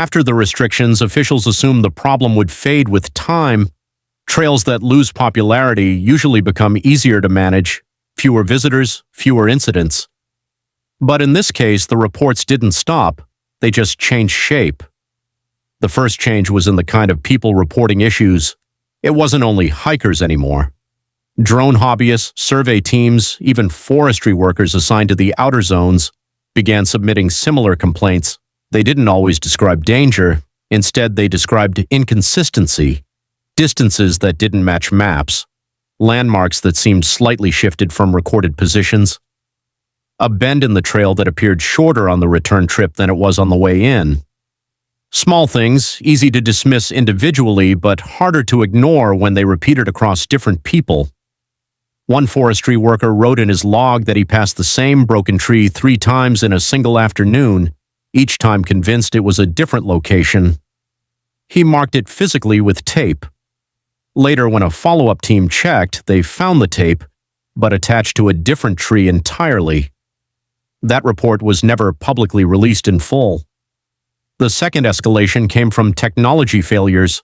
After the restrictions, officials assumed the problem would fade with time. Trails that lose popularity usually become easier to manage, fewer visitors, fewer incidents. But in this case, the reports didn't stop, they just changed shape. The first change was in the kind of people reporting issues. It wasn't only hikers anymore. Drone hobbyists, survey teams, even forestry workers assigned to the outer zones began submitting similar complaints. They didn't always describe danger. Instead, they described inconsistency, distances that didn't match maps, landmarks that seemed slightly shifted from recorded positions, a bend in the trail that appeared shorter on the return trip than it was on the way in. Small things, easy to dismiss individually, but harder to ignore when they repeated across different people. One forestry worker wrote in his log that he passed the same broken tree 3 times in a single afternoon, each time convinced it was a different location. He marked it physically with tape. Later, when a follow-up team checked, they found the tape, but attached to a different tree entirely. That report was never publicly released in full. The second escalation came from technology failures.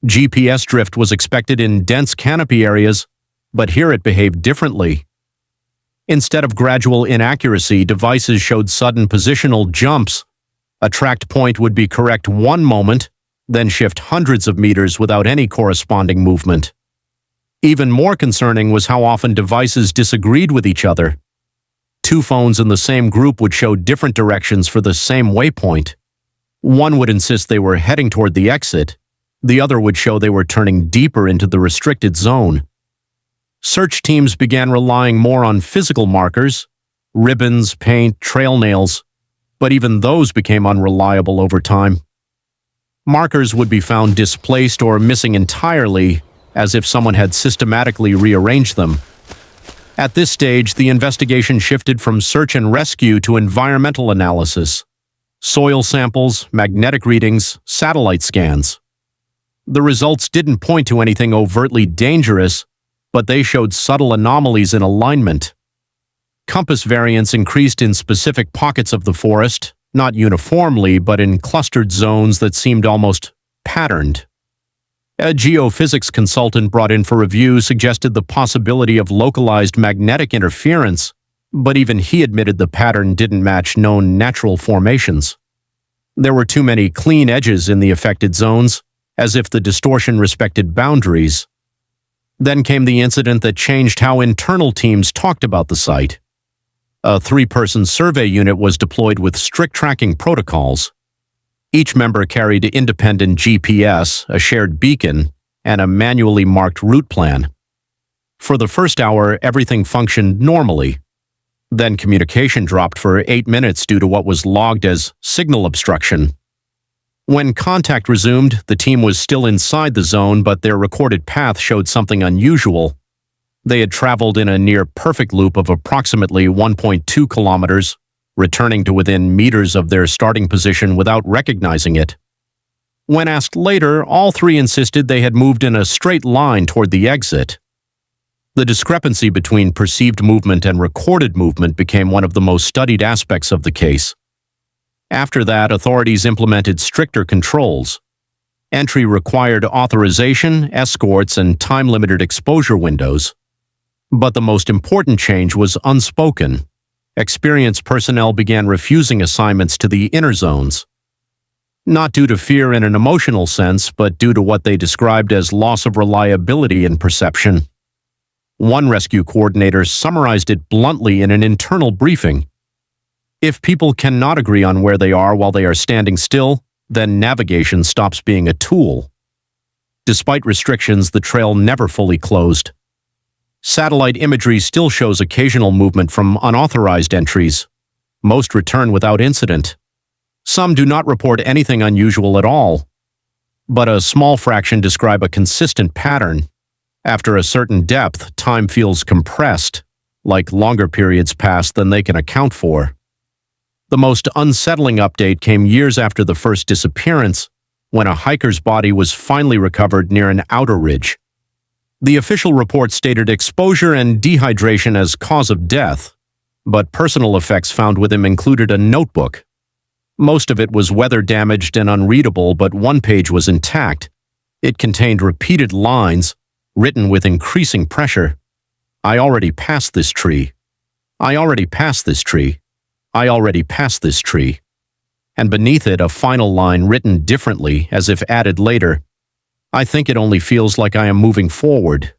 GPS drift was expected in dense canopy areas, but here it behaved differently. Instead of gradual inaccuracy, devices showed sudden positional jumps. A tracked point would be correct one moment, then shift hundreds of meters without any corresponding movement. Even more concerning was how often devices disagreed with each other. 2 phones in the same group would show different directions for the same waypoint. One would insist they were heading toward the exit. The other would show they were turning deeper into the restricted zone. Search teams began relying more on physical markers, ribbons, paint, trail nails, but even those became unreliable over time. Markers would be found displaced or missing entirely, as if someone had systematically rearranged them. At this stage, the investigation shifted from search and rescue to environmental analysis. Soil samples, magnetic readings, satellite scans. The results didn't point to anything overtly dangerous, but they showed subtle anomalies in alignment. Compass variance increased in specific pockets of the forest, not uniformly, but in clustered zones that seemed almost patterned. A geophysics consultant brought in for review suggested the possibility of localized magnetic interference, but even he admitted the pattern didn't match known natural formations. There were too many clean edges in the affected zones, as if the distortion respected boundaries. Then came the incident that changed how internal teams talked about the site. A 3-person survey unit was deployed with strict tracking protocols. Each member carried independent GPS, a shared beacon, and a manually marked route plan. For the first hour, everything functioned normally. Then communication dropped for 8 minutes due to what was logged as signal obstruction. When contact resumed, the team was still inside the zone, but their recorded path showed something unusual. They had traveled in a near-perfect loop of approximately 1.2 kilometers, returning to within meters of their starting position without recognizing it. When asked later, all 3 insisted they had moved in a straight line toward the exit. The discrepancy between perceived movement and recorded movement became one of the most studied aspects of the case. After that, authorities implemented stricter controls. Entry required authorization, escorts, and time-limited exposure windows. But the most important change was unspoken. Experienced personnel began refusing assignments to the inner zones. Not due to fear in an emotional sense, but due to what they described as loss of reliability in perception. One rescue coordinator summarized it bluntly in an internal briefing. If people cannot agree on where they are while they are standing still, then navigation stops being a tool. Despite restrictions, the trail never fully closed. Satellite imagery still shows occasional movement from unauthorized entries. Most return without incident. Some do not report anything unusual at all. But a small fraction describe a consistent pattern. After a certain depth, time feels compressed, like longer periods pass than they can account for. The most unsettling update came years after the first disappearance, when a hiker's body was finally recovered near an outer ridge. The official report stated exposure and dehydration as cause of death, but personal effects found with him included a notebook. Most of it was weather-damaged and unreadable, but one page was intact. It contained repeated lines, written with increasing pressure. I already passed this tree. I already passed this tree. I already passed this tree. And beneath it, a final line written differently, as if added later. I think it only feels like I am moving forward,